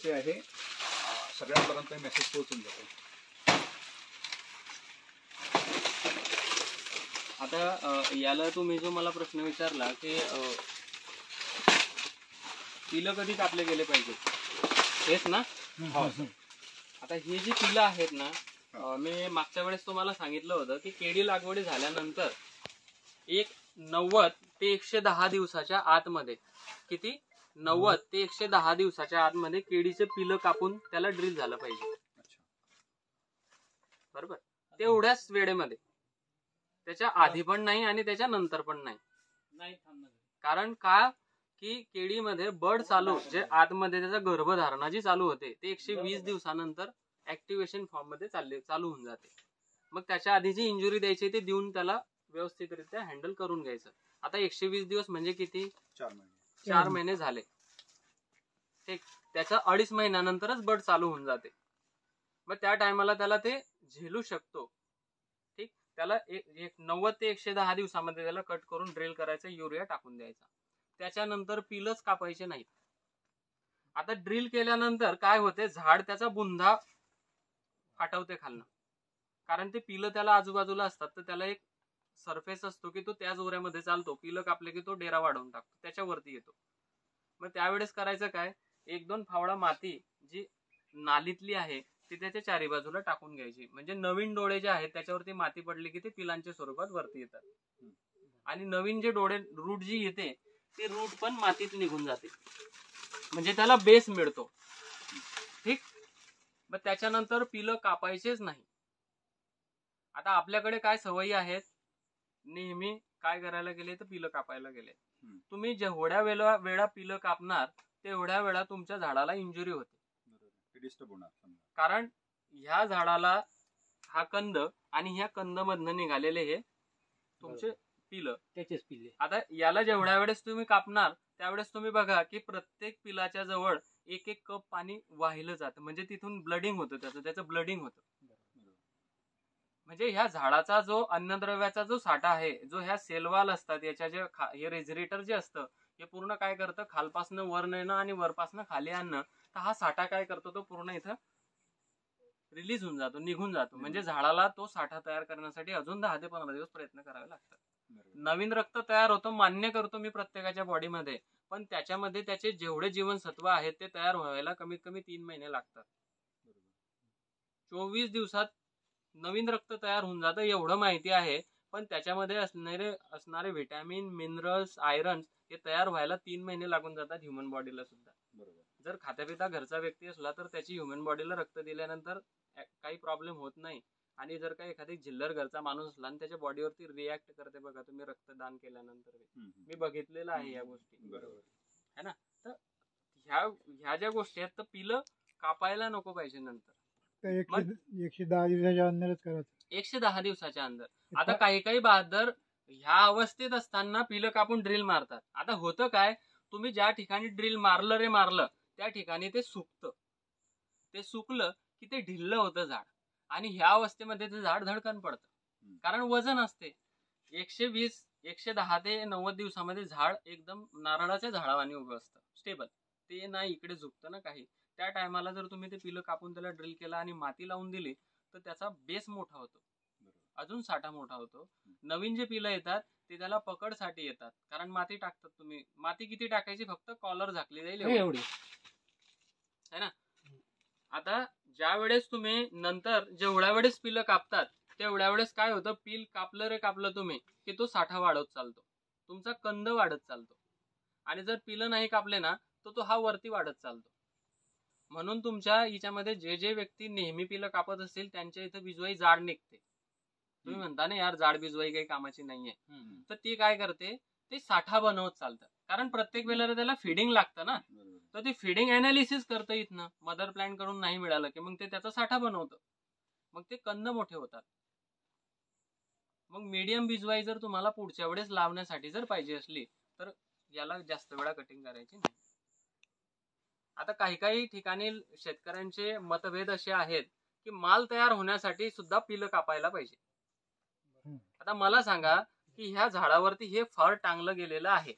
महत्वाचे आहे, सगळ्यांपर्यंत मेसेज पोहोचून जातो. आता याला तुम्ही जो मला प्रश्न विचारला की पिलं कधी कापले गेले पाहिजेत, हेच ना? आता हे जी पिलं आहेत ना, मी मागच्या वेळेस तुम्हाला सांगितलं होतं की केळी लागवडी झाल्यानंतर 90 ते 110 दिवसाच्या आतमध्ये, किती 90 ते 110 दिवसाच्या आतमध्ये केळीचे पिलं कापून त्याला ड्रिल झालं पाहिजे. बरोबर? तेवढ्याच वेळेमध्ये, त्याच्या आधी पण नाही आणि त्याच्या नंतर पण नाही. कारण का की केळीमध्ये बड चालू, जे आतमध्ये त्याचा गर्भधारणा जी चालू होते ते 120 दिवसानंतर ऍक्टिव्हेशन फॉर्म मध्ये चालू होऊन जाते. मग त्याच्या आधी जी इंजुरी द्यायची ते देऊन त्याला व्यवस्थितरित्या हँडल करून घ्यायचं. आता 120 दिवस म्हणजे किती? 4 महिने झाले. ठीक, त्याच्या 2.5 महिन्यानंतरच बड चालू होऊन जाते. मग त्या टायमाला त्याला ते झेलू शकतो. ठीक, त्याला 90 ते 110 दिवसामध्ये त्याला कट करून ड्रिल करायचं, युरिया टाकून द्यायचा. त्याच्यानंतर पिलच कापायचे नाहीत. आता ड्रिल केल्यानंतर काय होते, झाड त्याचा बुंधा फाटवते खालनं, कारण ते पिलं त्याला आजूबाजूला असतात. तर त्याला एक सरफेस असतो की तो त्या जोऱ्यामध्ये चालतो. पिलं कापले की तो डेरा वाढवून टाकतो, त्याच्यावरती येतो. मग त्यावेळेस करायचं काय, 1-2 फावडा माती जी नालीतली आहे ती त्याच्या चारी बाजूला टाकून घ्यायची. म्हणजे नवीन डोळे जे आहेत त्याच्यावरती माती पडली की ते पिलांच्या स्वरूपात वरती येतात. आणि नवीन जे डोळे रूट जी येते ते रूट पण मातीत निघून जाते, म्हणजे त्याला बेस मिळतो. ठीक, मग त्याच्यानंतर पिलं कापायचेच नाही. आता आपल्याकडे काय सवयी आहेत, नेहमी काय करायला गेले तर पिलं कापायला गेले. तुम्ही जेवढ्या वेळा पिलं कापणार तेवढ्या वेळा तुमच्या झाडाला इंजुरी होते. कारण ह्या झाडाला हा कंद आणि ह्या कंद मधनं निघालेले हे तुमचे पिलं, त्याचेच पिल्ले. आता याला जेवढ्या वेळेस तुम्ही कापणार त्यावेळेस तुम्ही बघा की प्रत्येक पिलाच्या जवळ 1-1 कप पाणी वाहिलं जातं. म्हणजे तिथून ब्लडिंग होतं, त्याचं ब्लडिंग होतं. म्हणजे ह्या झाडाचा जो अन्नद्रव्याचा जो साठा आहे, जो ह्या सेलवाल असतात, याच्या जे हे रेझिरेटर जे असतं, हे पूर्ण काय करतं, खालपासनं वर नेणं आणि वरपासनं खाली आणणं. तर हा साठा काय करतो, तो पूर्ण इथं रिलीज होऊन जातो, निघून जातो. म्हणजे झाडाला तो साठा तयार करण्यासाठी अजून 10 ते 15 दिवस प्रयत्न करावे लागतात. नवीन रक्त तयार होतं, मान्य करतो मी, प्रत्येकाच्या बॉडीमध्ये. पण त्याच्यामध्ये त्याचे जेवढे जीवनसत्व आहेत ते तयार व्हायला कमीत कमी 3 महिने लागतात. 24 दिवसात नवीन रक्त तयार होऊन जातं, एवढं माहिती आहे. पण त्याच्यामध्ये असणारे व्हिटॅमिन, मिनरल्स, आयरन्स हे तयार व्हायला 3 महिने लागून जातात ह्युमन बॉडीला सुद्धा. जर खात्यापिता घरचा व्यक्ती असला तर त्याची ह्युमन बॉडीला रक्त दिल्यानंतर काही प्रॉब्लेम होत नाही. आणि जर काही एखादी जिल्लर घरचा माणूस असला आणि त्याच्या बॉडीवरती रिॲक्ट करते बघा तुम्ही रक्तदान केल्यानंतर, मी बघितलेलं आहे या गोष्टी, है ना? तर ह्या ज्या गोष्टी आहेत तर पिलं कापायला नको पाहिजे. नंतर 110 दिवसाच्या अंदरच करायचं, 110 दिवसाच्या अंदर. आता काही बहादर ह्या अवस्थेत असताना पिलं कापून ड्रिल मारतात. आता होतं काय, तुम्ही ज्या ठिकाणी ड्रिल मारलं त्या ठिकाणी ते सुकतं. ते सुकलं की ते ढिल्लं होतं झाड, आणि ह्या अवस्थेमध्ये ते झाड धडकन पडतं. कारण वजन असते. 110 ते 90 दिवसामध्ये झाड एकदम नारळाच्या झाडावानी उभं असतं, स्टेबल. ते नाही इकडे झुकतं ना काही. त्या टायमाला जर तुम्ही ते पिलं कापून त्याला ड्रिल केला आणि माती लावून दिली तर त्याचा बेस मोठा होतो, अजून साठा मोठा होतो. नवीन जे पिलं येतात ते त्याला पकडसाठी येतात, कारण माती टाकतात तुम्ही. माती किती टाकायची, फक्त कॉलर झाकली जाईल एवढी, है ना? आता ज्या वेळेस तुम्ही नंतर जेवढ्या वेळेस पिलं कापतात तेवढ्या वेळेस काय होतं, पिल कापलं तुम्ही की तो साठा वाढत चालतो, तुमचा कंद वाढत चालतो. आणि जर पिलं नाही कापले ना तर तो हा वरती वाढत चालतो. म्हणून तुमच्या हिच्यामध्ये जे व्यक्ती नेहमी पिलं कापत असतील त्यांच्या इथं बिजवाई जाड निघते. तुम्ही म्हणता ना यार जाड बिजवाई काही कामाची नाहीये, तर ती काय करते, ते साठा बनवत चालतं. कारण प्रत्येक वेळेला त्याला फिडिंग लागतं ना, तर ते फिडिंग अनालिसिस करतं इथनं. मदर प्लॅन्ट कडून नाही मिळालं की मग ते त्याचा साठा बनवतं, मग ते कंद मोठे होतात. मग मीडियम बिजवाई जर तुम्हाला पुढच्या वेळेस लावण्यासाठी जर पाहिजे असली तर याला जास्त वेळा कटिंग करायची नाही. आता काही ठिकाणी शेतकऱ्यांचे मतभेद असे आहेत की माल तयार होण्यासाठी सुद्धा पिलं कापायला पाहिजे. आता मला सांगा की ह्या झाडावरती हे फळ टांगलं गेलेलं आहे,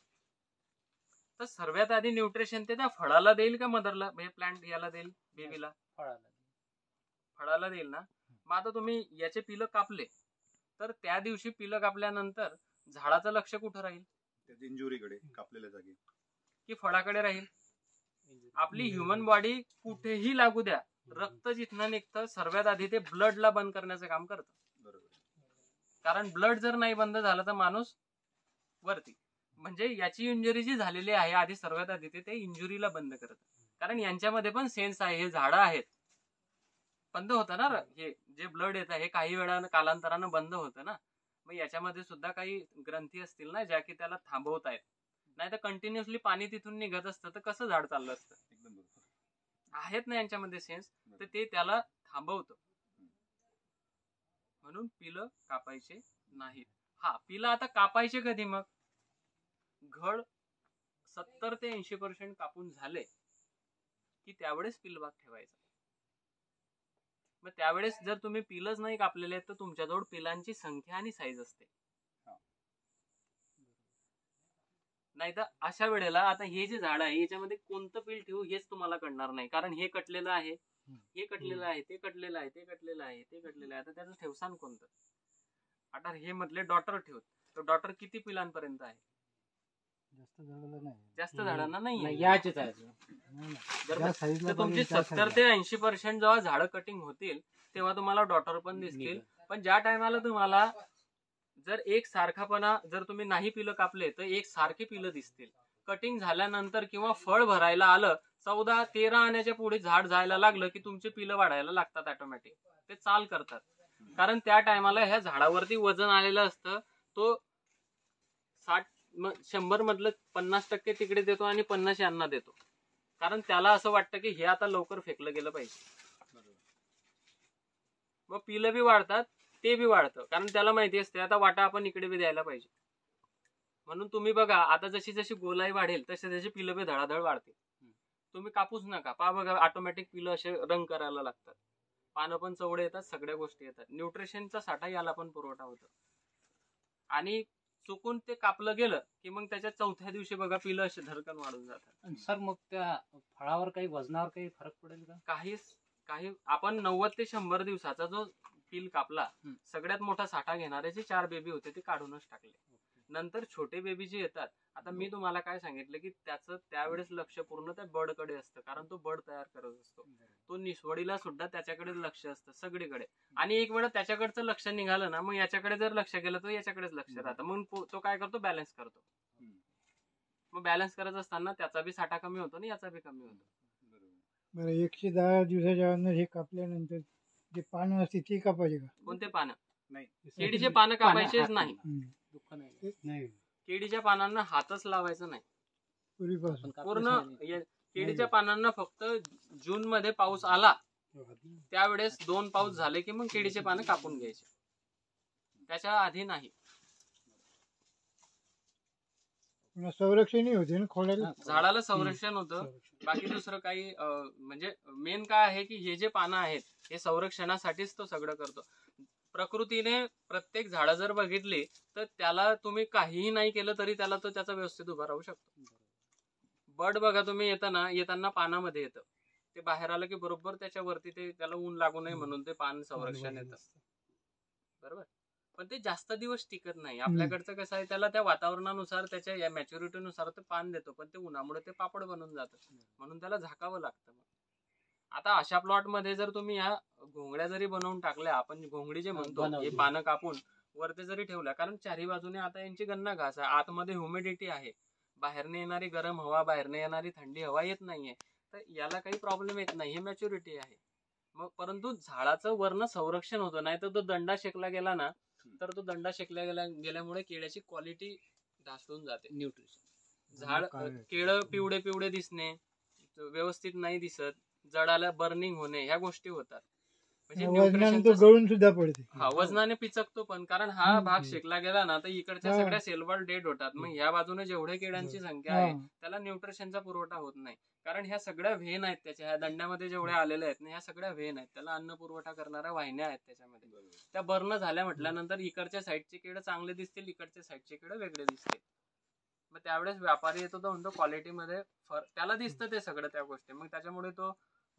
तर सर्वात आधी न्यूट्रिशन ते त्या फळाला देईल का मदरला, म्हणजे प्लांट याला देईल, बेबीला फळाला देईल ना. मग आता तुम्ही याचे पिलं कापले तर त्या दिवशी पिलं कापल्यानंतर झाडाचं लक्ष कुठं राहील, त्याच्या इंजुरीकडे, कापलेल्या जागी, की फळाकडे राहील. आपली ह्युमन बॉडी कुठेही लागू द्या, रक्त जिथनं निघतं सर्वात आधी ते ब्लडला बंद करण्याचं काम करतं. बरोबर. कारण ब्लड जर नाही बंद झालं तर माणूस वरती, म्हणजे याची इंजुरी जी झालेली आहे आधी सर्वात आधी ते इंजुरीला बंद करतं. कारण यांच्यामध्ये पण सेन्स आहे, हे झाडं आहेत, बंद होतं ना हे जे ब्लड येतं हे काही वेळानं कालांतरानं बंद होतं ना. मग याच्यामध्ये सुद्धा काही ग्रंथी असतील ना ज्या की त्याला थांबवतायत, नाही तर कंटिन्युअसली पाणी तिथून निघत असतं तर कसं झाड चाललं असतं. एकदम बरोबर. आहेत ना यांच्यामध्ये सेन्स, तर ते त्याला थांबवतं. म्हणून पिलं कापायचे नाहीत. हा, पिलं आता कापायचे कधी, मग घड 70 ते 80% कापून झाले की त्यावेळेस पिलबाग ठेवायचा. मग त्यावेळेस जर तुम्ही पिलंच नाही कापलेले तर तुमच्याजवळ पिलांची संख्या आणि साईज असते. नाही तर अशा वेळेला आता हे जे झाड आहे याच्यामध्ये कोणतं पील ठेवू हेच तुम्हाला कळणार नाही. कारण हे कटलेलं आहे, हे कटलेलं आहे, ते कटलेलं आहे, ते कटलेलं आहे, ते कटलेलं आहे. आता त्याचं ठेवसान कोणतं. आता हे मधले डॉटर ठेवत, तर डॉटर किती पिलांपर्यंत आहे, जास्त झाडांना नाही. तर तुमची 70 ते 80% जेव्हा झाडं कटिंग होतील तेव्हा तुम्हाला डॉटर पण दिसतील. पण ज्या टायमाला तुम्हाला जर एक सारखापणा, जर तुम्ही नाही पिलं कापले तर एक सारखे पिलं दिसतील. कटिंग झाल्यानंतर किंवा फळ भरायला आलं 14-13 आण्याच्या पुढे झाड जायला लागलं की तुमचे पिलं वाढायला लागतात ऑटोमॅटिक, ते चाल करतात. कारण त्या टायमाला ह्या झाडावरती वजन आलेलं असतं. तो 100 मधलं 50% तिकडे देतो आणि 50 यांना देतो. कारण त्याला असं वाटतं की हे आता लवकर फेकलं गेलं पाहिजे. मग पिलं बी वाढतात, ते बी वाढतं, कारण त्याला माहिती असते आता वाटा आपण इकडे बी द्यायला पाहिजे. म्हणून तुम्ही बघा आता जशी जशी गोलाई वाढेल तसे तसे पिलं बी धडाधड वाढते. तुम्ही कापूच नका, पहा बघा ऑटोमॅटिक पिलं असे रंग करायला लागतात, पानं पण चवडे येतात, सगळ्या गोष्टी येतात. न्यूट्रिशनचा साठा याला पण पुरवठा होतो. आणि चुकून ते कापलं गेलं की मग त्याच्या चौथ्या दिवशी बघा पिलं असे धरकन वाढून जातात. सर मग त्या फळावर काही वजनावर काही फरक पडेल का? काही आपण 90 ते 100 दिवसाचा जो पिल कापला, सगळ्यात मोठा साठा घेणारे जे 4 बेबी होते ते काढूनच टाकले. नंतर छोटे बेबी जे येतात, आता मी तुम्हाला काय सांगितलं की त्याचं त्यावेळेस लक्ष पूर्ण त्या बर्ड कडे असतं, कारण तो बर्ड तयार करत असतो. तो निसवडीला सुद्धा त्याच्याकडे लक्ष असतं सगळीकडे. आणि एक वेळा त्याच्याकडचं लक्ष निघालं ना, मग याच्याकडे जर लक्ष गेलं तर याच्याकडेच लक्ष राहतं. मग तो काय करतो, बॅलन्स करतो. मग बॅलन्स करत असताना त्याचा बी साठा कमी होतो आणि याचा बी कमी होतो. बरं, 110 दिवसाच्या अंदर हे कापल्यानंतर जे पानं असते ती कापायची का? कोणते पानं? नाही, केळीचे पानं कापायचेच नाही. दुःख नाही. केळीच्या पानांना हातच लावायचा नाही पूर्वीपासून. पूर्ण. केळीच्या पानांना फक्त जून मध्ये पाऊस आला त्यावेळेस 2 पाऊस झाले की मग केळीचे पानं कापून घ्यायचे, त्याच्या आधी नाही. संरक्षणही होते ना खोडाला, झाडाला संरक्षण होतं. बाकी दुसरं काही म्हणजे मेन काय आहे की हे जे पानं आहेत हे संरक्षणासाठीच तो सगळं करतो. प्रकृतीने प्रत्येक झाडं जर बघितली तर त्याला तुम्ही काहीही नाही केलं तरी त्याला तो त्याचा व्यवस्थित उभा राहू शकतो. बर्ड बघा तुम्ही येताना पानामध्ये येतं, ते बाहेर आलं की बरोबर त्याच्यावरती ते त्याला ऊन लागू नये म्हणून ते पान संरक्षण येतं, बरोबर. पण ते जास्त दिवस टिकत नाही. आपल्याकडचं कसं आहे, त्याला त्या वातावरणानुसार त्याच्या या मॅच्युरिटीनुसार ते पान देतो, पण ते उन्हामुळे ते पापड बनून जातं, म्हणून त्याला झाकावं लागतं. आता अशा प्लॉट मध्ये जर तुम्ही ह्या घोंगड्या जरी बनवून टाकल्या, आपण घोंगडी जे म्हणतो, हे पानं कापून वरती जरी ठेवल्या, कारण चारी बाजूने आता यांची गन्ना घास आहे, आतमध्ये ह्युमिडिटी आहे, बाहेरने येणारी गरम हवा, बाहेरने येणारी थंडी हवा येत नाहीये, तर याला काही प्रॉब्लेम येत नाही, हे मॅच्युरिटी आहे. मग परंतु झाडाचं वर्ण संरक्षण होतं, नाही तर तो दंडा शेकला गेला ना, तर तो दंडा शेकला गेल्यामुळे केळ्याची क्वालिटी ढासळून जाते. न्यूट्रिशन झाड केळं पिवळे पिवळे दिसणे, व्यवस्थित नाही दिसत, जडाला बर्निंग होणे, ह्या गोष्टी होतात. म्हणजे गळून सुद्धा पडते. हा, वजनाने पिचकतो पण, कारण हा भाग शेकला गेला ना तर इकडच्या सगळ्या सेलवॉल डेड होतात. मग ह्या बाजूने जेवढे किड्यांची संख्या आहे त्याला न्यूट्रिशनचा पुरवठा होत नाही, कारण ह्या सगळ्या व्हेन आहेत त्याच्या, ह्या दंड्यामध्ये जेवढ्या आलेल्या आहेत ना, ह्या सगळ्या व्हेन आहेत, त्याला अन्न पुरवठा करणाऱ्या वाहिन्या आहेत त्याच्यामध्ये. त्या बर्न झाल्या म्हटल्यानंतर इकडच्या साईडचे किड चांगले दिसतील, इकडच्या साईडचे किड वेगळे दिसतील. मग त्यावेळेस व्यापारी येतो तो म्हणतो क्वालिटीमध्ये त्याला दिसतं ते सगळं त्या गोष्टी, मग त्याच्यामुळे तो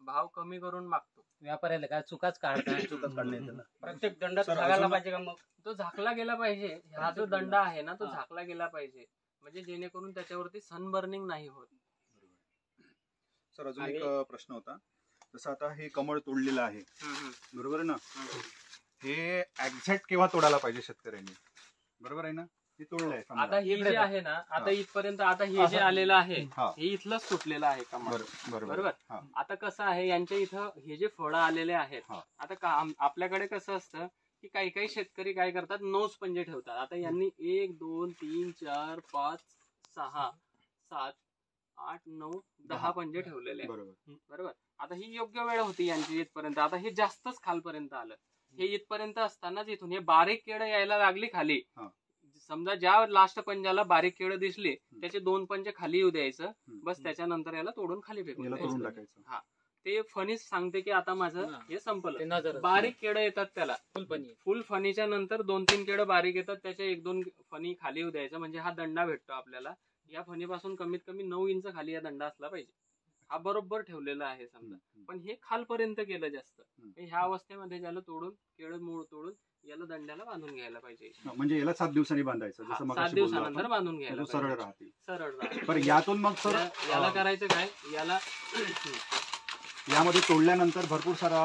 भाव कमी करून मागतो. व्यापाऱ्याला काय चुकाच काढतात. चुकत काढणे त्याला. प्रत्येक दंडात सर, सांगायला अजून- पाहिजे का मग? तो झाकला गेला पाहिजे. हा जो दंड आहे ना तो झाकला गेला पाहिजे, म्हणजे जेणेकरून त्याच्यावरती सनबर्निंग नाही होत. सर अजून एक प्रश्न होता. जसं आता हे कमळ तोडलेलं आहे, बरोबर आहे ना, हे एक्झॅक्ट केव्हा तोडायला पाहिजे शेतकऱ्यांनी, बरोबर आहे ना? हे तोडलंय समजा. आता हे जे आहे ना, आता इथपर्यंत आता हे जे आलेलं आहे हा. हे इथलंच तुटलेलं आहे कमळ. बरोबर. हा. आता कसं आहे, यांच्या इथं हे जे फळं आलेले आहेत, हा. आता आपल्याकडे कसं असतं की काही काही शेतकरी काय करतात, नोस पंजे ठेवतात. आता यांनी 1 2 3 4 5 6 7 8 9 10 पंजे ठेवलेले आहेत. बरोबर. आता ही योग्य वेळ होती यांची इथपर्यंत. आता हे जास्तच खालपर्यंत आलं. हे इथपर्यंत असतानाच इथून हे बारीक केळं यायला लागली खाली. समजा ज्या लास्ट पंजाला बारीक केळं दिसली त्याचे 2 पंजे खाली येऊ द्यायचं, बस. त्याच्यानंतर याला तोडून खाली फेकून द्यायचं. हा, ते फणीच सांगते की आता माझं हे संपलं. बारीक केळं येतात त्याला फुल फणीच्या नंतर 2-3 केळं बारीक येतात, त्याचे 1-2 फणी खाली येऊ द्यायचं, म्हणजे हा दंडा भेटतो आपल्याला. या फणीपासून कमीत कमी 9 इंच खाली या दंडा असला पाहिजे. हा बरोबर ठेवलेला आहे समजा. पण हे खालपर्यंत गेलं जास्त. ह्या अवस्थेमध्ये ज्याला तोडून केळं मूळ तोडून याला दंड्याला बांधून घ्यायला पाहिजे. म्हणजे याला 7 दिवसांनी बांधायचं, जसं 7 दिवसानंतर बांधून घ्यायला सरळ राहते. सरळ राहते. पण यातून मग सर याला करायचं काय, याला यामध्ये तोडल्यानंतर भरपूर सारा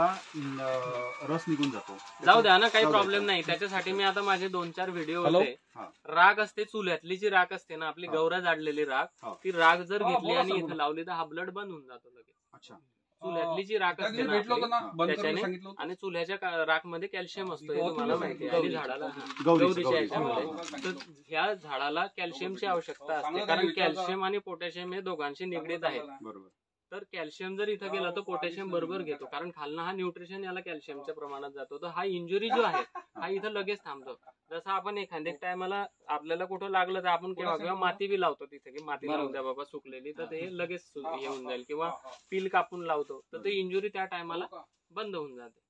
रस निघून जातो. जाऊ द्या ना, काही प्रॉब्लेम नाही. त्याच्यासाठी मी आता माझे 2-4 व्हिडिओ होते. राग असते चुल्यातली, जी राग असते ना आपली गौरा जाडलेली राग, ती राग जर घेतली आणि इथं लावली तर हा ब्लड बंद होऊन जातो लगेच. अच्छा. चुल्यातली जी राख असते ना त्याच्याने, आणि चुल्याच्या राखमध्ये कॅल्शियम असतो, हे तुम्हाला माहिती आहे. आणि झाडाला गौरीच्या याच्यामध्ये तर ह्या झाडाला कॅल्शियमची आवश्यकता असते, कारण कॅल्शियम आणि पोटॅशियम हे दोघांशी निगडीत आहेत. बरोबर. तर कॅल्शियम जर इथं गेला तर पोटॅशियम बरोबर घेतो, कारण खालनं हा न्यूट्रिशन याला कॅल्शियमच्या प्रमाणात जातो. तर हा इंजुरी जो आहे हा इथं लगेच थांबतो. जसं आपण एखाद्या टायमाला आपल्याला कुठं लागलं तर आपण किंवा माती बी लावतो तिथे, की माती लावून द्या बाबा सुकलेली, तर ते लगेच येऊन जाईल. किंवा पील कापून लावतो तर ते इंजुरी त्या टायमाला बंद होऊन जाते.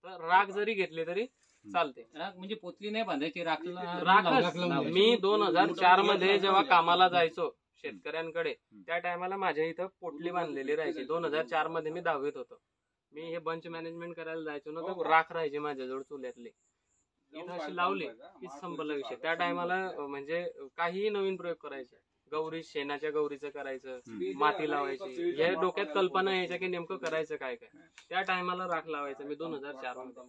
तर राख जरी घेतली तरी चालते. राख म्हणजे पोतली नाही बांधायची, राख. मी 2004 मध्ये जेव्हा कामाला जायचो शेतकऱ्यांकडे, त्या टायमाला माझ्या इथं पोटली बांधलेली राहायची. 2004 मध्ये मी 10वीत होतो. मी हे बंच मॅनेजमेंट करायला जायचो ना, तर राख राहायची माझ्याजवळ चुल्यातली. इथं अशी लावली की संपला विषय. त्या टायमाला म्हणजे काहीही नवीन प्रयोग करायचे. गौरी, शेणाच्या गौरीचं करायचं, माती लावायची, हे डोक्यात कल्पना यायच्या की नेमकं करायचं काय काय. त्या टायमाला राख लावायचं मी 2004 मध्ये,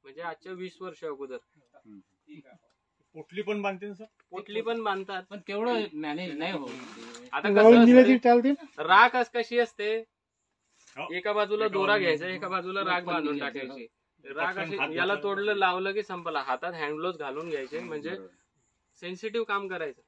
म्हणजे आजच्या 20 वर्ष अगोदर. पोटली पण बांधते सर? पोटली पण बांधतात, पण तेवढं मॅनेज नाही होत. आता लावून दिलं तरी कसं चालते ना. राख कशी असते, एका बाजूला दोरा घ्यायचा, एका बाजूला राख बांधून टाकायची. राख अशी याला तोडलं लावलं की संपला. हातात हँडग्लोव्ह घालून घ्यायचे, म्हणजे सेन्सिटिव्ह काम करायचं.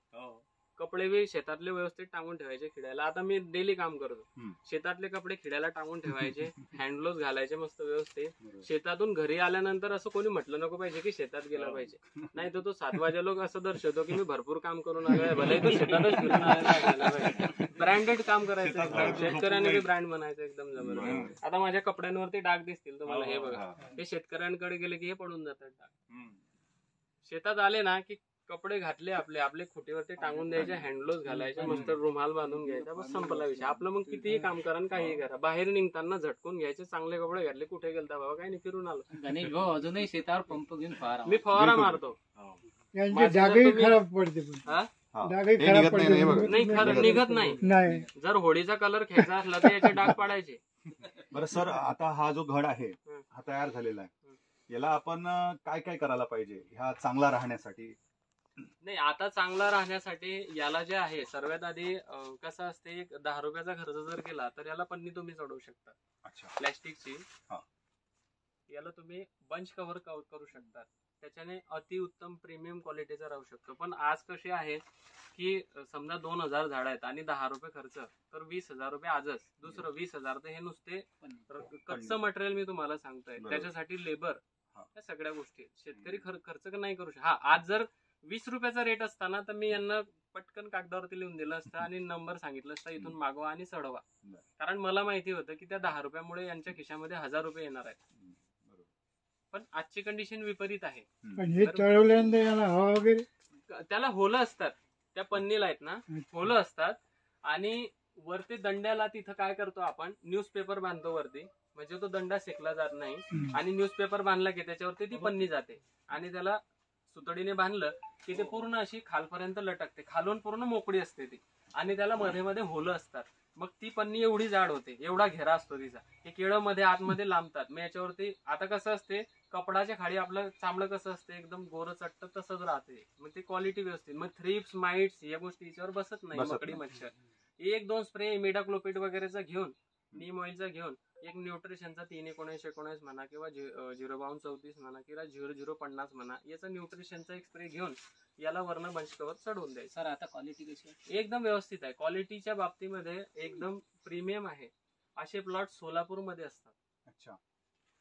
कपडे बी शेतातले व्यवस्थित टांगून ठेवायचे खिड्याला. आता मी डेली काम करतो, शेतातले कपडे खिड्याला टांगून ठेवायचे, हँडग्लोव्ह घालायचे मस्त व्यवस्थित. शेतातून घरी आल्यानंतर असं कोणी म्हटलं नको पाहिजे की शेतात गेला पाहिजे, नाही तर तो 7 वाजे लोक असं दर्शवतो की मी भरपूर काम करून आलोय, भले तो शेतातच फिरून आलेला पाहिजे. ब्रँडेड काम करायचं, शेतकऱ्याने बी ब्रँड बनायचं एकदम जबरदस्त. आता माझ्या कपड्यांवरती डाग दिसतील तुम्हाला, हे बघा, हे शेतकऱ्यांकडे गेले की हे पडून जातात डाग. शेतात आले ना की कपडे घातले आपले खुटीवरती टांगून द्यायचे, हँडग्लोव्ह घालायचे, मस्त रुमाल बांधून घ्यायचा, बस संपला विषय. आपलं मग कितीही काम करा आणि काहीही करा. बाहेर निघताना झटकून घ्यायचे, चांगले कपडे घातले, कुठे गेलता बाबा, काही नाही, फिरून आलो. गणेश भाऊ अजूनही शेतावर पंप घेऊन फवारा. मी फवारा मारतो. यांचे डागही खराब पडते, डागही खराब पडते. नाही, खरं निघत नाही. जर होळीचा कलर घ्यायचा असला तर याचे डाग पाडायचे. बरं सर, आता हा जो घड आहे हा तयार झालेला आहे, याला आपण काय काय करायला पाहिजे ह्या चांगला राहण्यासाठी? नाही, आता चांगला राहण्यासाठी याला जे आहे सर्वात आधी कसं असते, 10 रुपयाचा खर्च जर केला तर याला पन्नी तुम्ही चढवू शकता. अच्छा. प्लॅस्टिकची. याला तुम्ही बंच कव्हर करू शकता. त्याच्याने अतिउत्तम प्रीमियम क्वालिटीचा राहू शकतो. पण आज कसे आहे की समजा 2000 झाड आहेत आणि 10 रुपये खर्च, तर 20,000 रुपये आजच. दुसरं 20,000 तर हे नुसते कच्चं मटेरियल मी तुम्हाला सांगतोय, त्याच्यासाठी लेबर, या सगळ्या गोष्टी शेतकरी खर्च नाही करू शकत. हा, आज जर 20 रुपयाचा रेट असताना तर मी यांना पटकन कागदावरती लिहून दिलं असतं आणि नंबर सांगितलं असतं, इथून मागवा आणि चढवा. कारण मला माहिती होतं की त्या 10 रुपयामुळे यांच्या खिशामध्ये 1000 रुपये येणार आहेत. पण आजची कंडिशन विपरीत आहे. पण हे चढवल्यानंतर याला हवा वगैरे, त्याला होलं असतात. त्या पन्नीला आहेत ना होलं असतात आणि वरती दंड्याला तिथं काय करतो आपण न्यूजपेपर बांधतो वरती, म्हणजे तो दंडा सेकला जात नाही. आणि न्यूजपेपर बांधला की त्याच्यावरती ती पन्नी जाते आणि त्याला सुतडीने बांधलं की ते पूर्ण अशी खालपर्यंत लटकते, खालून पूर्ण मोकळी असते ती आणि त्याला मध्ये मध्ये होलं असतात. मग ती पन्नी एवढी जाड होते, एवढा घेरा असतो तिचा, हे केळं मध्ये आतमध्ये लांबतात. मग याच्यावरती आता कसं असते कपडाच्या खाली आपलं चांबलं कसं असते एकदम गोरं चट्ट तसंच राहते. मग ती क्वालिटी व्यवस्थित. मग थ्रिप्स माइट्स या गोष्टी याच्यावर बसत नाही. मकडी मच्छर 1-2 स्प्रे इमिडाक्लोपिड वगैरेचा घेऊन, नीम ऑइलचा घेऊन, एक न्यूट्रिशनचा 3-19-19 म्हणा किंवा 0-32-34 म्हणा किंवा 0-0-50 म्हणा, याचा न्यूट्रिशनचा एक स्प्रे घेऊन याला वर्ण बंच कव्हर चढवून द्यायचं. सर आता क्वालिटी कशी आहे? एकदम व्यवस्थित आहे. क्वालिटीच्या बाबतीमध्ये एकदम प्रीमियम आहे. असे प्लॉट सोलापूरमध्ये असतात. अच्छा.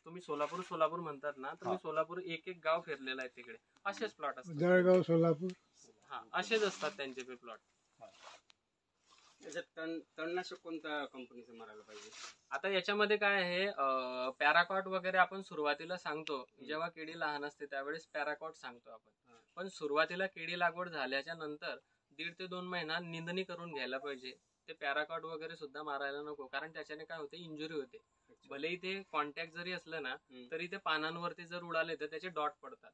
तुम्ही सोलापूर म्हणतात ना, तर मी सोलापूर एक गाव फिरलेला आहे तिकडे असेच प्लॉट असतात. जळगाव, सोलापूर, हा असेच असतात त्यांचे ते प्लॉट. तणनाशक कोणत्या कंपनीचं मारायला पाहिजे? आता याच्यामध्ये काय आहे, पॅराकॉट वगैरे आपण सुरुवातीला सांगतो. जेव्हा केळी लहान असते त्यावेळेस पॅराकॉट सांगतो आपण. पण सुरुवातीला केळी लागवड झाल्याच्या नंतर 1.5 ते 2 महिना निंदणी करून घ्यायला पाहिजे. ते पॅराकॉट वगैरे सुद्धा मारायला नको, कारण त्याच्याने काय होते इंजुरी होते. भलेही ते कॉन्टॅक्ट जरी असलं ना तरी ते पानांवरती जर उडाले तर त्याचे डॉट पडतात.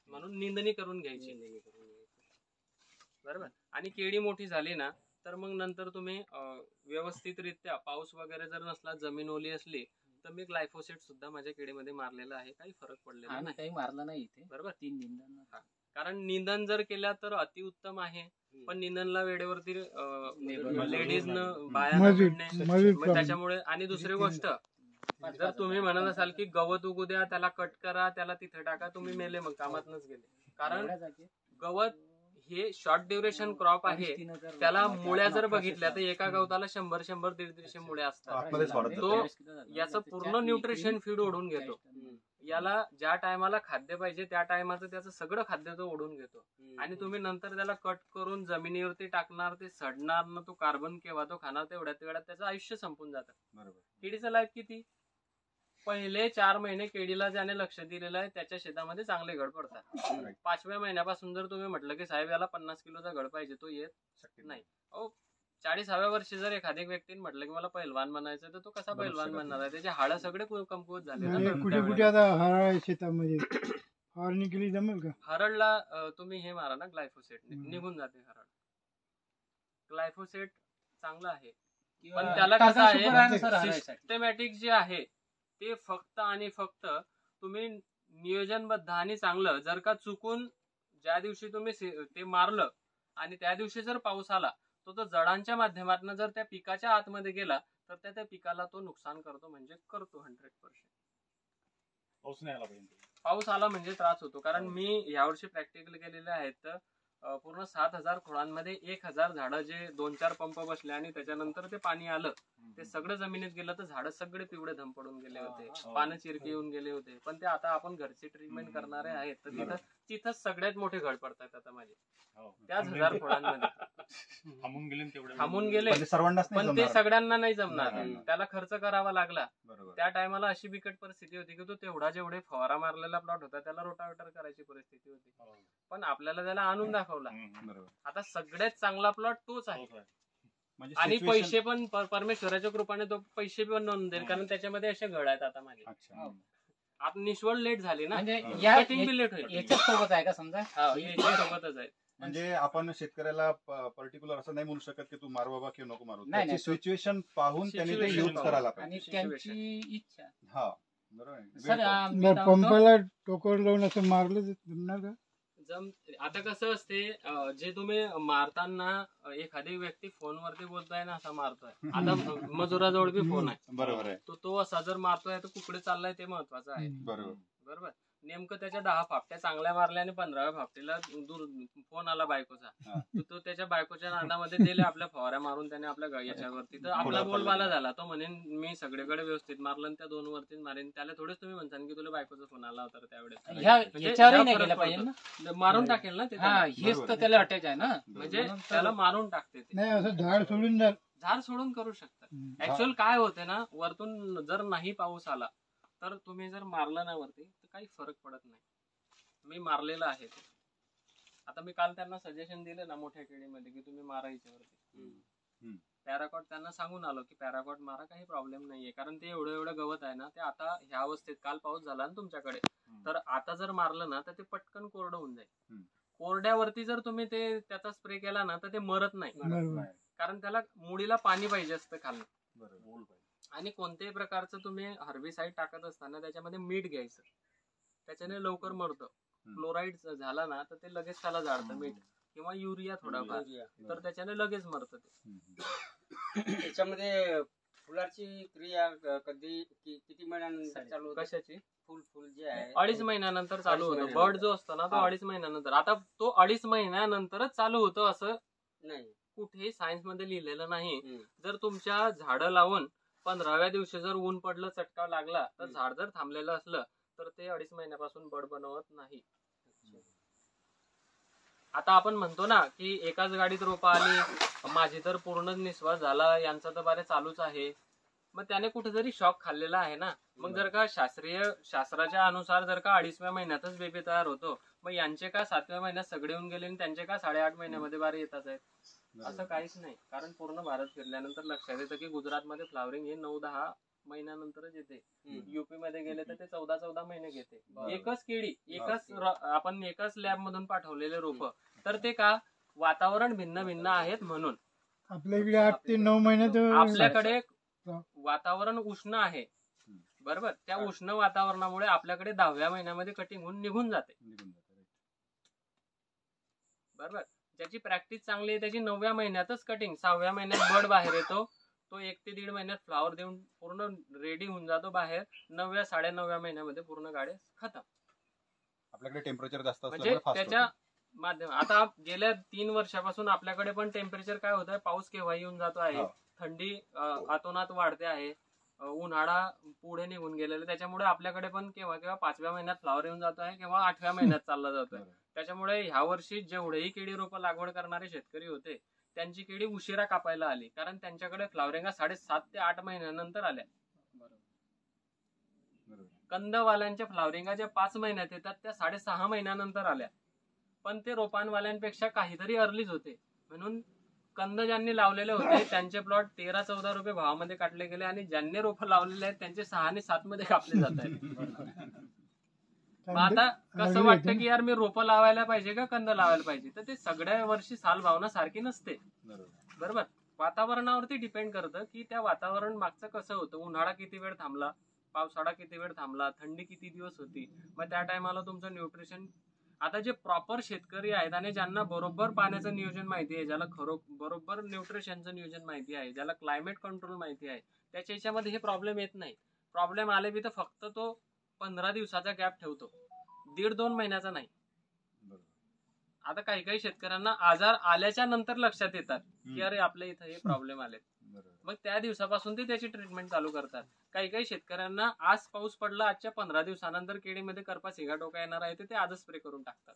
म्हणून निंदणी करून घ्यायची. बरोबर. आणि केळी मोठी झाली ना तर मग नंतर तुम्ही व्यवस्थितरित्या पाऊस वगैरे जर नसला, जमीन ओली असली तर मी ग्लायफोसेट सुद्धा माझ्या केळीमध्ये मारलेला आहे. काही फरक पडलेला नाही. काही मारलं नाही इथे. बरोबर. 3 निंदन. कारण निंदन जर केल्या तर अतिउत्तम आहे. पण निंदनला वेळेवरती लेडीज त्याच्यामुळे. आणि दुसरी गोष्ट, जर तुम्ही म्हणत असाल की गवत उगू द्या, त्याला कट करा, त्याला तिथे टाका, तुम्ही मेले, मग कामातनच गेले. कारण गवत हे शॉर्ट ड्युरेशन क्रॉप आहे. त्याला मुळ्या जर बघितल्या तर एका गवताला 100-150-150 मुळ्या असतात. तो याचं पूर्ण न्यूट्रिशन फीड ओढून घेतो. याला ज्या टायमाला खाद्य पाहिजे त्या टायमाचं त्याचं सगळं खाद्य तो ओढून घेतो. आणि तुम्ही नंतर त्याला कट करून जमिनीवरती टाकणार, ते सडणार ना, तो कार्बन केव्हा तो खाणार, तेवढ्यात वेळात त्याचं आयुष्य संपून जातं. बरोबर. केळीचं लाईफ किती? पहिले 4 महिने केळीला ज्याने लक्ष दिलेलं आहे त्याच्या शेतामध्ये चांगले घड पडतात. 5व्या महिन्यापासून जर तुम्ही म्हटलं की साहेब याला 50 किलोचा घड पाहिजे, तो येत शक्य नाही. 40व्या वर्षी जर एखाद्या व्यक्तीने म्हटलं की मला पैलवान बनायचं, तर तो कसा पैलवान बनणार आहे? त्याचे हाडं सगळे कमकुवत झाले ना. कुठे कुठे आता हरळ आहे शेतामध्ये, फवारणी केली जमेल का? हरळला तुम्ही हे मारा ना, ग्लायफोसेट, निघून जाते हरळ. ग्लायफोसेट चांगलं आहे, पण त्याला कसं आहे, सिस्टमॅटिक जे आहे ते फक्त आणि फक्त तुम्ही नियोजनबद्ध आणि चांगलं. जर का चुकून ज्या दिवशी तुम्ही ते मारलं आणि त्या दिवशी जर पाऊस आला तो जडांच्या माध्यमातून जर त्या पिकाच्या आतमध्ये गेला तर त्या पिकाला तो नुकसान करतो, म्हणजे करतो 100%. पाऊस नाही आला पाहिजे. पाऊस आला म्हणजे त्रास होतो. कारण मी यावर्षी प्रॅक्टिकल केलेले आहेत, तर पूर्ण 7000 खोडांमध्ये 1000 झाडं जे 2-4 पंप बसले आणि त्याच्यानंतर ते पाणी आलं, ते सगळं जमिनीत गेलं तर झाडं सगळे पिवळे धम पडून गेले होते, पानं चिरकी येऊन गेले होते. पण ते आता आपण घरची ट्रीटमेंट करणारे आहेत, तर तिथंच सगळ्यात मोठे घड पडतात आता माझे त्याच 1000 खोडांमध्ये. थांबून गेले सर्वांनाच पण ते सगळ्यांना नाही जमणार. त्याला खर्च करावा लागला. बरोबर. त्या टायमाला अशी बिकट परिस्थिती होती की तो तेवढा जेवढे फवारा मारलेला प्लॉट होता त्याला रोटावेटर करायची परिस्थिती होती. पण आपल्याला त्याला आणून दाखवला. बरोबर. आता सगळ्यात चांगला प्लॉट तोच आहे. म्हणजे आणि पैसे पण परमेश्वराच्या कृपाने तो पैसे पण नोंद देईल, कारण त्याच्यामध्ये असे घड आहेत आता माझे. आता निश्वळ लेट झाली ना, कटिंग बी लेट होईल. याच्याच सोबत आहे का समजा? याच्या सोबतच आहे. म्हणजे आपण शेतकऱ्याला पर्टिक्युलर असं नाही म्हणू शकत की तू मार बाबा किंवा नको मारू. नाही, त्याची सिच्युएशन पाहून त्याने ते यूज करायला आणि पाहिजे. त्यांची इच्छा. हा बरोबर आहे. सर पंपाला टोकर लावून असं मारलं जमणार का? आता कसं असते, जे तुम्ही मारताना एखादी व्यक्ती फोनवरती बोलताय ना, असा मारतोय. आता मजुराजवळ बी फोन आहे. बरोबर आहे. तो असा जर मारतोय तर कुकडे चाललाय ते महत्वाचं आहे. बरोबर. नेमकं त्याच्या 10 फापट्या चांगल्या मारल्या आणि 15व्या फापटीला फोन आला बायकोचा, तो त्याच्या बायकोच्या नादामध्ये दिले आपल्या फवाऱ्या मारून त्याने आपल्या याच्यावरती, तर आपला बोलबाला झाला. तो म्हणेन मी सगळीकडे व्यवस्थित मारलं आणि त्या 2 वरती मारेन. त्याला थोडेच तुम्ही म्हणता की तुला बायकोचा फोन आला होता त्यावेळेस मारून टाकेल ना ते. हेच तर त्याला अटॅच आहे ना, म्हणजे त्याला मारून टाकते ते. नाही असं झाड सोडून करू शकतात. ऍक्च्युअल काय होते ना, वरतून जर नाही पाऊस आला तर तुम्ही जर मारलं ना वरती तर काही फरक पडत नाही. मी मारलेलं आहे ते. आता मी काल त्यांना सजेशन दिलं ना मोठ्या केळीमध्ये की तुम्ही मारा याच्यावरती. पॅराकॉट त्यांना सांगून आलो की पॅराकॉट मारा, काही प्रॉब्लेम नाहीये, कारण ते एवढं गवत आहे ना, ते आता ह्या अवस्थेत, काल पाऊस झाला ना तुमच्याकडे, तर आता जर मारलं ना तर ते पटकन कोरडं होऊन जाईल. कोरड्यावरती जर तुम्ही ते त्याचा स्प्रे केला ना तर ते मरत नाही, बरोबर. कारण त्याला मुळीला पाणी पाहिजे असतं खाल्लं. बरोबर. आणि कोणत्याही प्रकारचं तुम्ही हर्बिसाईड टाकत असताना त्याच्यामध्ये मीठ घ्यायचं, त्याच्याने लवकर मरतं. क्लोराईड झाला ना तर ते लगेच त्याला जाळतं मीठ, किंवा युरिया थोडाफार, तर त्याच्याने लगेच मरतं ते. त्याच्यामध्ये फुलाची क्रिया कधी किती महिन्यानंतर चालू होते? कशाची? फुल जे आहे 2.5 महिन्यानंतर चालू होतं. 2.5 बर्ड जो असतो ना तो हा. 2.5 महिन्यानंतर. आता तो 2.5 महिन्यानंतरच चालू होतं असं नाही. कुठेही सायन्स मध्ये लिहिलेलं नाही. जर तुमच्या झाडं लावून 15व्या दिवशी जर ऊन पडलं, चटका लागला, तर झाड जर थांबलेलं असलं तर ते 2.5 महिन्यापासून बड बनवत नाही. आता आपण म्हणतो ना की एकाच गाडीत रोपा आली, माझी तर पूर्ण निस्वास झाला, यांचा तर बरे चालूच आहे, मग त्याने कुठेतरी शॉक खाल्लेला आहे ना. मग जर का शास्त्राच्या अनुसार जर का 2.5व्या महिन्यातच बेबी तयार होतो, मग यांचे का 7व्या महिन्यात सगळे येऊन गेले आणि त्यांचे का 8.5 महिन्यामध्ये बारे येतात आहेत? असं काहीच नाही. कारण पूर्ण भारत फिरल्यानंतर लक्षात येतं की गुजरातमध्ये फ्लावरिंग हे 9-10 महिन्यानंतरच येते. युपी मध्ये गेले तर ते 14-14 महिने घेते. एकच केळी, आपण एकाच लॅब मधून पाठवलेले रोप, तर ते का वातावरण भिन्न भिन्न आहेत म्हणून. आपल्या इकडे 8 ते 9 महिन्यात आपल्याकडे वातावरण उष्ण आहे, बरोबर, त्या उष्ण वातावरणामुळे आपल्याकडे 10व्या महिन्यामध्ये कटिंग होऊन निघून जाते, बरोबर. ज्याची प्रॅक्टिस चांगली आहे त्याची 9व्या महिन्यातच कटिंग, 6व्या महिन्यात बड बाहेर येतो, तो 1 ते 1.5 महिन्यात फ्लावर देऊन पूर्ण रेडी होऊन जातो बाहेर. 9व्या 9.5व्या महिन्यामध्ये पूर्ण गाडे खतम. आपल्याकडे टेम्परेचर जास्त म्हणजे त्याच्या माध्यम. आता गेल्या 3 वर्षापासून आपल्याकडे पण टेम्परेचर काय होत आहे, पाऊस केव्हा येऊन जातो आहे, थंडी अतोनात वाढते आहे, उन्हाळा पुढे निघून गेलेला, त्याच्यामुळे आपल्याकडे पण केव्हा 5व्या महिन्यात फ्लावर येऊन जातो आहे, किंवा 8व्या महिन्यात चालला जातोय. त्याच्यामुळे ह्या वर्षी जेवढेही केळी रोपं लागवड करणारे शेतकरी होते त्यांची केळी उशिरा कापायला आली, कारण त्यांच्याकडे फ्लावरिंग 7.5 ते 8 महिन्यानंतर आल्या. कंदवाल्यांच्या फ्लावरिंगा ज्या 5 महिन्यात येतात त्या 6.5 महिन्यानंतर आल्या, पण ते रोपांवाल्यांपेक्षा काहीतरी अर्लीच होते. म्हणून कंद ज्यांनी लावलेले होते त्यांचे प्लॉट 13-14 रुपये भावामध्ये काटले गेले, आणि ज्यांनी रोपं लावलेले आहेत त्यांचे 6 आणि 7 मध्ये कापले जात आहेत. मग आता कसं वाटतं की यार मी रोपं लावायला पाहिजे का कंद लावायला पाहिजे, तर ते सगळ्या वर्षी साल भावना सारखी नसते, बरोबर. वातावरणावरती डिपेंड करतं की त्या वातावरण मागचं कसं होतं, उन्हाळा किती वेळ थांबला, पावसाळा किती वेळ थांबला, थंडी किती दिवस होती, मग त्या टायमाला तुमचं न्यूट्रिशन. आता जे प्रॉपर शेतकरी आहेत आणि ज्यांना बरोबर पाण्याचं नियोजन माहिती आहे, ज्याला बरोबर न्यूट्रिशनचं नियोजन माहिती आहे, ज्याला क्लायमेट कंट्रोल माहिती आहे, त्याच्या याच्यामध्ये हे प्रॉब्लेम येत नाही. प्रॉब्लेम आले बी तर फक्त तो 15 दिवसाचा गॅप ठेवतो, 1.5-2 महिन्याचा नाही. आता काही शेतकऱ्यांना आजार आल्याच्या नंतर लक्षात येतात की अरे आपल्या इथं हे प्रॉब्लेम आले, मग त्या दिवसापासून ते त्याची ट्रीटमेंट चालू करतात. काही शेतकऱ्यांना आज पाऊस पडला, आजच्या 15 दिवसानंतर केळीमध्ये करपा सिगाटोका येणार आहे ते आजच स्प्रे करून टाकतात.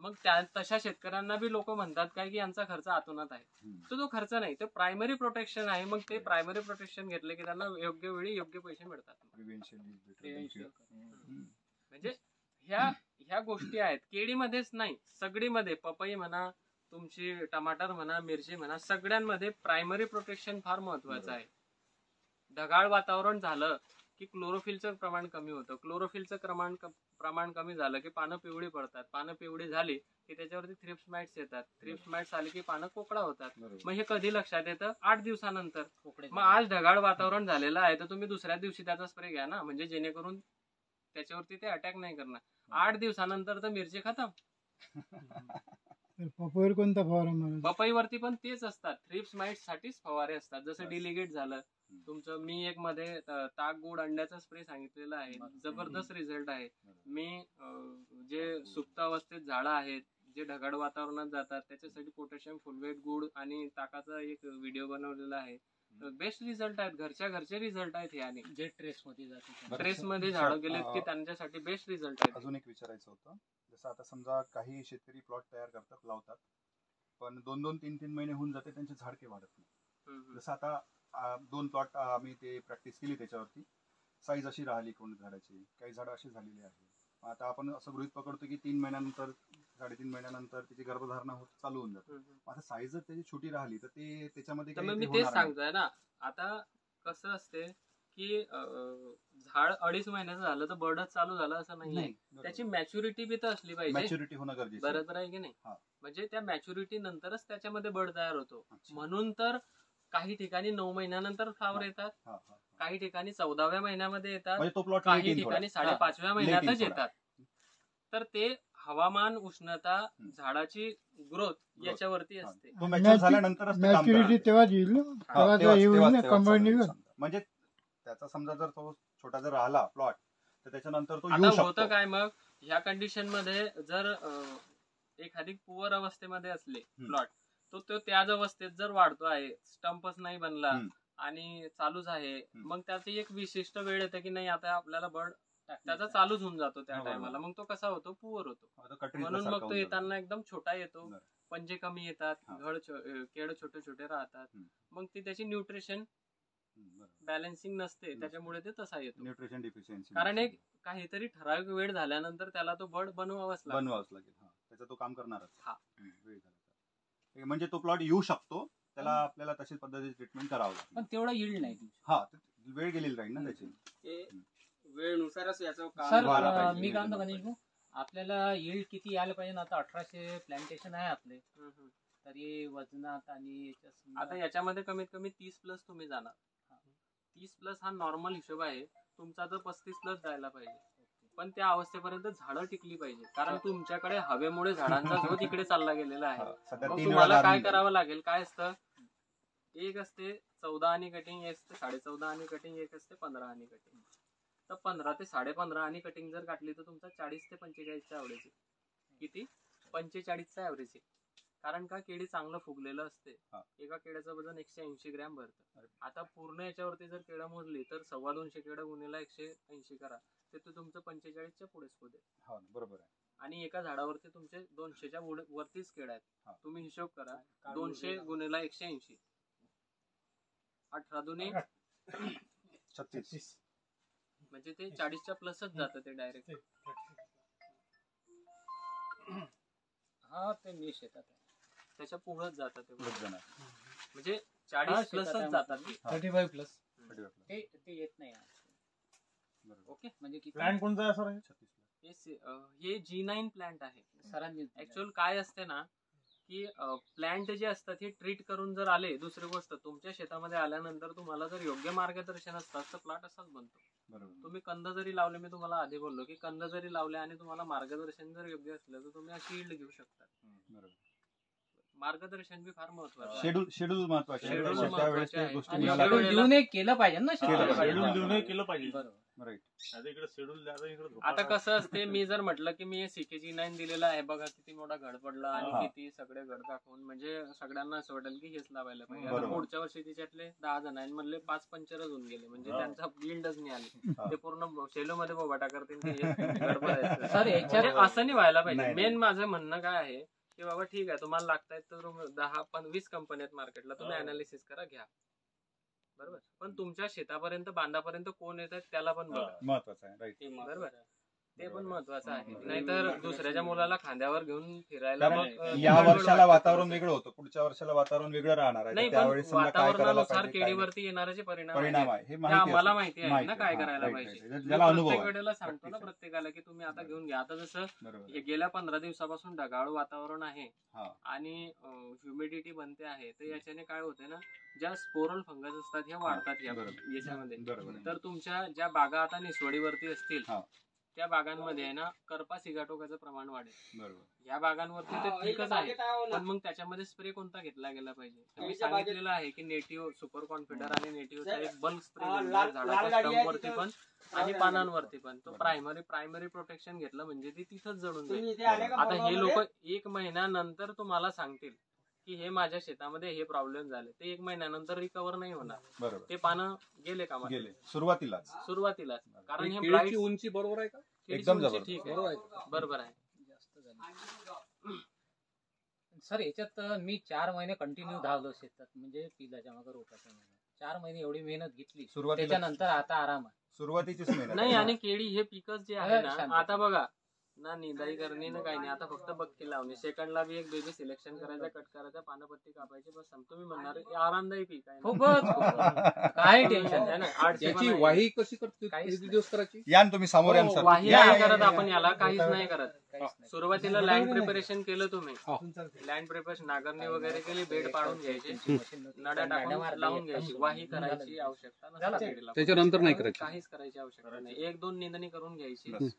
मग तशा शेतकऱ्यांना बी लोक म्हणतात काय की यांचा खर्च आतोनात आहे, तो खर्च नाही, तो प्रायमरी प्रोटेक्शन आहे. मग ते प्रायमरी प्रोटेक्शन घेतले की त्यांना योग्य वेळी योग्य पैसे मिळतात. म्हणजे ह्या गोष्टी आहेत केळीमध्येच नाही, सगळीमध्ये, पपई म्हणा, तुमची टमाटर म्हणा, मिरची म्हणा, सगळ्यांमध्ये प्रायमरी प्रोटेक्शन फार महत्वाचं आहे. ढगाळ वातावरण झालं की क्लोरोफिलचं प्रमाण कमी होतं, क्लोरोफिलचं प्रमाण कमी झालं की पानं पिवळी पडतात, पानं पिवळी झाली की त्याच्यावरती थ्रिप्स माइट्स येतात, थ्रिप्स माइट्स आले की पानं कोकडा होतात. मग हे कधी लक्षात येतं? 8 दिवसानंतर. मग आज ढगाळ वातावरण झालेलं आहे तर तुम्ही दुसऱ्या दिवशी त्याचा स्प्रे घ्या ना, म्हणजे जेणेकरून त्याच्यावरती ते अटॅक नाही करणार. 8 दिवसानंतर तर मिरची खतम. पपईवर कोणता फवारा मारायचा? पपईवरती पण तेच असतात, थ्रिप्स माइट्स साठीच फवारे असतात. जसं डिलिगेट झालं तुमचं, मी एक मध्ये ताक गुड अंड्याचा स्प्रे सांगितलेला आहे, जबरदस्त रिझल्ट आहे. मी जे सुप्त अवस्थेत झाडं आहेत जे ढगाळ वातावरणात जातात त्याच्यासाठी पोटॅशियम फुलवेट गुड आणि ताकाचा एक व्हिडिओ बनवलेला आहे. बेस्ट रिझल्ट आहेत, घरचे रिझल्ट आहेत हे. आणि जे ट्रेसमध्ये जाते, ट्रेसमध्ये झाडं गेलेत की त्यांच्यासाठी बेस्ट रिझल्ट आहेत. अजून एक विचारायचं होतं, जसं आता समजा काही शेतकरी प्लॉट तयार करतात, लावतात, पण 2-2, 3-3 महिने होऊन जाते त्यांचे झाड काही वाढत नाही. जसं आता 2 प्लॉट आम्ही ते प्रॅक्टिस केली, त्याच्यावरती साईज अशी राहिली कोण झाडाची, काही झाडं अशी झालेली आहे. आता आपण असं गृहीत पकडतो की 3 महिन्यानंतर 3.5 महिन्यानंतर तिची गर्भधारणा होत चालू होऊन जाते. आता साईज जर त्याची छोटी राहिली तर ते त्याच्यामध्ये तर काही मग ते मी तेच होणार नाही. सांगतोय ना. आता कसं असते की झाड 2.5 महिन्याचं झालं तर बर्डच चालू झालं असं नाहीये. नाही, त्याची मॅच्युरिटी बी तर असली पाहिजे. मॅच्युरिटी होणं गरजेचं आहे. बरोबर आहे की नाही? हा. म्हणजे त्या मॅच्युरिटी नंतरच त्याच्यामध्ये बर्ड तयार होतो. अच्छा. म्हणून तर काही ठिकाणी 9 महिन्यानंतर फ्लावर येतात, हा, हा, हा. काही ठिकाणी 14व्या महिन्यामध्ये येतात, म्हणजे तो प्लॉट काही ठिकाणी 5.5व्या महिन्यातच येतात. तर ते हवामान, उष्णता, झाडाची ग्रोथ याच्यावरती असते. तो मॅच्युअर झाल्यानंतरच ते काम मॅच्युरिटी करणार. तेव्हाच येईल ना, हा, तेव्हा तेव्हाच- येईल तेव्हाच- ना तेव्हाच कमळ चालेल निघेल. समजा. म्हणजे त्याचा समजा जर तो छोटा जर राहिला प्लॉट तर त्याच्यानंतर तो आता येऊ शकतो. होतं काय मग ह्या कंडिशन मध्ये जर एखादी पुअर अवस्थेमध्ये असले प्लॉट, तो त्याच अवस्थेत जर वाढतो आहे, स्टंपच नाही बनला आणि चालूच आहे, मग त्याची एक विशिष्ट वेळ येते की नाही आता आपल्याला बर्ड त्याचा चालूच होऊन जातो त्या टायमाला. मग तो कसा होतो, पुअर होतो. म्हणून मग तो येताना एकदम छोटा येतो, पंजे कमी येतात, केड छोटे छोटे राहतात. मग ती त्याची न्यूट्रिशन बॅलन्सिंग नसते, त्याच्यामुळे ते तसा येतो. Nutrition deficiency. कारण एक काहीतरी ठराविक वेळ झाल्यानंतर त्याला तो बर्ड बनवावाच लागेल. त्याचा तो काम करणारच. वेळ झाला म्हणजे तो प्लॉट येऊ शकतो, त्याला आपल्याला तशीच पद्धतीची ट्रीटमेंट करावं लागेल. पण तेवढा येईल नाही. हा, वेळ गेलेली राहील ना त्याची. वेळेनुसारच याचं काम सर व्हायला पाहिजे. मी काय म्हणतो गणेश भाऊ, आपल्याला यील्ड किती यायला पाहिजे ना? आता 1800 प्लांटेशन आहे आपले, तरी वजनात आणि आता याच्यामध्ये कमीत कमी 30+ तुम्ही जाणार. 30+ हा नॉर्मल हिशोब आहे तुमचा, तर 35+ जायला पाहिजे. पण त्या अवस्थेपर्यंत झाडं टिकली पाहिजे, कारण तुमच्याकडे हवेमुळे झाडांचा झोत इकडे चालला गेलेला आहे. मग तुम्हाला काय करावं लागेल? काय असतं, एक असते 14 आणि कटिंग, एक असते 14.5 आणि कटिंग, एक असते 15 आणि कटिंग. तर 15 ते 15.5 आणि कटिंग जर काढली तर तुमचा 40 ते 45चा ऍव्हरेज आहे. किती? 45चा ऍव्हरेज आहे. कारण का, केळी चांगलं फुगलेलं असते. एका केळ्याचं वजन 180 ग्रॅम भरतं. आता पूर्ण याच्यावरती जर केळं मोजली तर 250 केळं गुणिले 180 करा, तर ते तुमचं 45च्या पुढेच पुढे. बरोबर आहे. आणि एका झाडावरती तुमचे 200च्या वरतीच केळं आहेत. तुम्ही हिशोब करा, 200 गुणिले 180, 18 दुने 36, म्हणजे ते 40च्या प्लसच जातं ते डायरेक्ट. हा, ते निश येतात, त्याच्या पुढेच जातं ते, म्हणजे हा, 40 प्लसच जातात ते. 35+. ते येत नाही. ओके, म्हणजे किती प्लॅन कोणता आहे सर? हे G9 प्लांट आहे. सरांनी ऍक्च्युअल काय असते ना, की प्लांट जे असतात हे ट्रीट करून जर आले, दुसरी गोष्ट तुमच्या शेतामध्ये आल्यानंतर तुम्हाला जर योग्य मार्गदर्शन असतात तर प्लॉट असाच बनतो. तुम्ही कंद जरी लावले, मी तुम्हाला आधी बोललो की कंद जरी लावले आणि तुम्हाला मार्गदर्शन जर योग्य असलं तर तुम्ही अशी यील्ड घेऊ शकता. मार्गदर्शन बी फार महत्वाचं आहे. शेड्यूल महत्वाचे आहे. शेड्यूल त्यावेळेस महत्वाचे ते आहे. गोष्टी आणि मिळायला शेड्यूल पाहिजे. देऊन केलं पाहिजे ना शेड्यूल देऊन केलं पाहिजे. बरोबर. राईट. आता इकडे शेड्यूल द्यायचं, इकडे झोपा. आता कसं असते, मी जर म्हटलं की मी CKG9 दिलेला आहे, बघा किती मोठा घड पडला आणि किती सगळे घड दाखवून, म्हणजे सगळ्यांना असं वाटेल की हेच लावायला पाहिजे. आता पुढच्या वर्षी तिच्यातले 10 जणांमधले 5 पंचरच होऊन गेले, म्हणजे त्यांचा यील्डच नाही आली. ते पूर्ण शेलो मध्ये बोबाटा करतील की घड पडायचं. सर याच्यात असं नाही व्हायला पाहिजे. मेन माझं म्हणणं काय आहे की बाबा ठीक आहे, तुम्हाला लागतायत तर 10-20 कंपनी आहेत मार्केटला, तुम्ही अनालिसिस करा, घ्या, बरोबर. पण तुमच्या शेतापर्यंत, बांधापर्यंत कोण येत आहेत त्याला पण बघा, महत्वाचं आहे. राईट. बरोबर. ते पण महत्वाचं आहे. नाहीतर दुसऱ्याच्या मुलाला खांद्यावर घेऊन फिरायला, कारण मग या वर्षाला वातावरण वेगळं होतं, पुढच्या वर्षाला वातावरण वेगळं राहणार आहे. नाही, पण त्यावेळेस समजा काय करायला वातावरणानुसार पाहिजे, काय नाही. केळीवरती येणारे जे परिणाम परिणाम आहेत, आहे हे ते माहिती आम्हाला असतं. माहिती आहे ना काय हा, करायला right, पाहिजे. right. मी ज्याला अनुभव प्रत्येक आहे. वेळेला सांगतो ना Practice. प्रत्येकाला की तुम्ही आता घेऊन घ्या. आता जसं बरोबर. हे गेल्या 15 दिवसापासून ढगाळ वातावरण आहे हा. आणि ह्युमिडिटी बनते आहे, तर याच्याने काय होते ना, ज्या स्पोरल फंगस असतात ह्या वाढतात याच्यामध्ये. बरोबर. तर तुमच्या ज्या बागा आता निसवडीवरती असतील हा. त्या बागांमध्ये आहे ना, करपा सिगाटोकाचं प्रमाण वाढेल. बरोबर. या बागांवरती ते ठीकच आहे, पण मग त्याच्यामध्ये स्प्रे कोणता घेतला गेला पाहिजे? मी सांगितलेलं आहे की नेटिव्ह सुपर कॉन्फिडर आणि नेटिव्हचा एक बल्क स्प्रे झाडाच्या स्टंपवरती पण आणि पानांवरती पण. तो प्रायमरी प्रोटेक्शन घेतलं म्हणजे ती तिथंच जळून जाईल. आता हे लोक 1 महिन्यानंतर तुम्हाला सांगतील की हे माझ्या शेतामध्ये हे प्रॉब्लेम झाले, ते 1 महिन्यानंतर रिकव्हर नाही होणार. बरोबर. ते पानं गेले का? गेले सुरुवातीलाच. कारण हे केळीची उंची बरोबर आहे का? एकदम केळीची जबरदस्त. ठीक आहे, बरोबर आहे. जास्त झाली. सर याच्यात मी 4 महिने कंटिन्यू धावलो शेतात, म्हणजे पिलाच्या मागे रोपाच्या मागे 4 महिने एवढी मेहनत घेतली. सुरुवातीला त्याच्यानंतर आता आराम आहे. सुरुवातीचीच मेहनत नाही, आहे. आणि केळी हे पिकच जे आहे ना, आता बघा ना निदाई करणे ना काही नाही. आता फक्त बक्की लावणे. सेकंडला बी एक बेबी सिलेक्शन करायचा, कट करायचा, पानपट्टी कापायची, बस संपतो. मी म्हणणार हे आरामदायी पीक आहे ना. खूपच काय टेन्शन आहे ना, आठशे याची पण आहे. वाही कशी करते? काहीच किती नाही. दिवस करायची? या ना तुम्ही समोर या ना, हो, सर. वाही या, नाही या, करत या, आपण या. याला, काहीच नाही करत. काहीच नाही. सुरुवातीला लँड प्रिपरेशन केलं तुम्ही, हा. लँड प्रिपरेशन नांगरणी वगैरे केली, बेड पाडून घ्यायचे, मशीन नव्हती. नड्या मॅडम टाकून आरती लावून एकदम घ्यायची. सोपी. वाही करायची आवश्यकता नसते झालं. पेडीला. त्याच्यानंतर नाही करायची. काहीच करायची आवश्यकता नाही. 1-2 निंदणी करून घ्यायची. बस.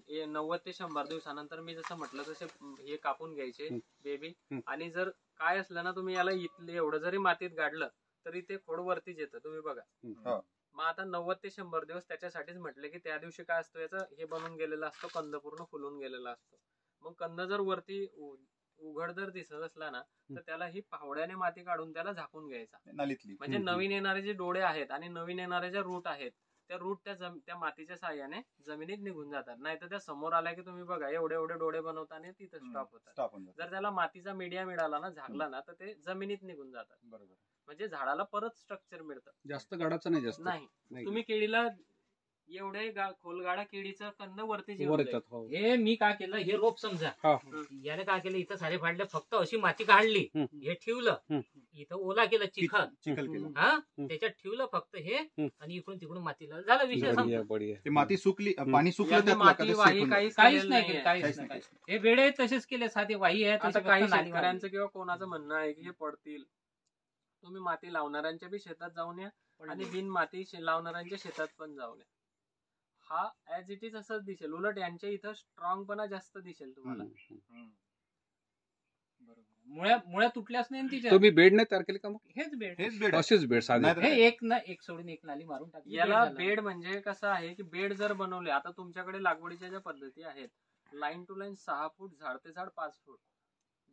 90 ते 100 दिवसानंतर मी जसं म्हटलं तसे हे कापून घ्यायचे बेबी. हम्म. आणि जर काय असलं ना, तुम्ही याला इथले एवढं जरी मातीत गाडलं तरी ते खोड वरतीच येतं. तुम्ही बघा. हो. मग आता 90 ते 100 दिवस त्याच्यासाठीच म्हटले की त्या दिवशी काय असतं, याचं हे बनून गेलेला असतो, कंद पूर्ण फुलून गेलेला असतो. मग कंद जर वरती उघड जर दिसत असला ना, तर त्याला ही फावड्याने माती काढून त्याला झाकून घ्यायचा. नालीतली. म्हणजे नवीन येणारे जे डोळे आहेत आणि नवीन येणारे जे रूट आहेत, त्या रूट त्या मातीच्या साह्याने जमिनीत निघून जातात. नाही तर त्या समोर आल्या की तुम्ही बघा एवढे एवढे डोळे बनवतात आणि तिथं स्टॉप होतात. स्टॉप होऊन जातं. जर त्याला मातीचा मीडिया मिळाला ना, झाकला ना, तर ते जमिनीत निघून जातात. बरोबर. म्हणजे झाडाला परत स्ट्रक्चर मिळतं. जास्त गाडाचं नाही, जास्त नाही, नाही. तुम्ही केळीला एवढे खोलगाडा केळीचं कंद वरती वर येऊन येतात. जाईल. हो. हे मी काय केलं, हे रोप समजा हा. याने काय केलं, इथं सारे फाडले, फक्त अशी माती काढली, हम्म. हे ठेवलं, इथं ओला केलं, चिखल, चिखल केलं. हा त्याच्यात ठेवलं फक्त हे, आणि इकडून तिकडून मातीला झाला विषय बढिया, संपला. बढिया. ते माती सुकली, पाणी सुकलं यांनी त्यातलं का माती ते वाही सेट होऊन काहीच काहीच केलेलं नाही नाहीये. केलं, काहीच काहीच नाही, नाही. काहीच नाही. हे वेळे तसेच केले, साधे वाही आहे आता तसे काही फक्त नाली शेतकऱ्यांचं किंवा कोणाचं म्हणणं आहे की हे पडतील. तुम्ही माती लावणाऱ्यांच्या बी शेतात जाऊन या आणि बिन माती लावणाऱ्यांच्या शेतात पण जाऊन या. हा ऍज इट इज असंच दिसेल. उलट यांच्या इथं स्ट्रॉंगपणा जास्त दिसेल तुम्हाला. मुळ्या तुटल्याच नाही ना तिच्या. तुम्ही बेड नाही तयार केले का मग? हेच बेड, हेच बेड आहे. असेच बेड साधे. नाहीतर हे काय? एक सोडून एक नाली मारून टाकली, याला झालं. बेड म्हणजे कसं आहे की बेड जर बनवले, आता तुमच्याकडे लागवडीच्या ज्या पद्धती आहेत, लाईन टू लाईन 6 फूट, झाड ते झाड 5 फूट,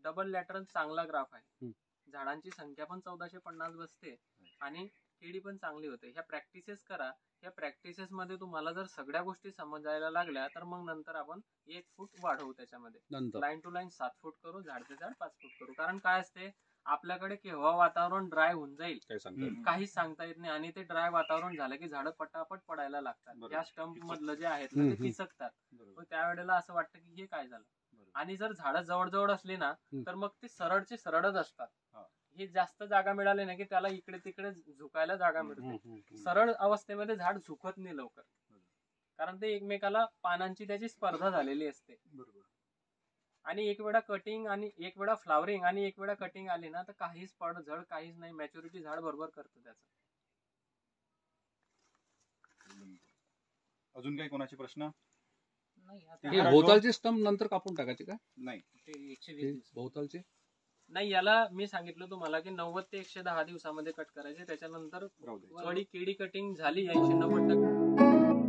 डबल लॅटरल चांगला ग्राफ आहे. झाडांची संख्या पण 1450 बसते आणि केळी पण चांगली होते. ह्या प्रॅक्टिसेस करा. ह्या प्रॅक्टिसेस मध्ये तुम्हाला जर सगळ्या गोष्टी समजायला लागल्या तर मग नंतर आपण 1 फूट वाढवू त्याच्यामध्ये. नंतर लाईन टू लाईन 7 फूट करू, झाड ते झाड 5 फूट करू. कारण काय असते, आपल्याकडे केव्हा वातावरण ड्राय होऊन जाईल काय सांगता? काहीच सांगता येत नाही. आणि ते ड्राय वातावरण झालं की झाडं पटापट पडायला लागतात. बरोबर. या स्टंप मधलं जे आहेत ना, ते पिसकतात. बरोबर. मग त्यावेळेला असं वाटतं की हे काय झालं. बरोबर. आणि जर झाडं जवळ असली ना, तर मग ते सरळचे सरळच असतात. हा. हे जास्त जागा मिळाली ना की त्याला इकडे तिकडे झुकायला जागा मिळते. सरळ अवस्थेमध्ये झाड झुकत नाही लवकर, कारण ते एकमेकाला पानांची त्याची स्पर्धा झालेली असते. बरोबर. आणि एक वेळा कटिंग आणि एक वेळा फ्लावरिंग आणि एक वेळा कटिंग आली ना, तर काहीच झड काहीच नाही. मॅच्युरिटी झाड बरोबर करतं त्याचं. अजून काही कोणाचे प्रश्न? नाही, आता हे भोवतालचे स्टंप नंतर कापून टाकायचे का? नाही. ते 120 दिवस. भोवतालचे नाही, याला मी सांगितलं तुम्हाला की 90 ते 110 दिवसामध्ये कट करायचे. त्याच्यानंतर राहू द्यायचं. केळी कटिंग झाली 80-90%.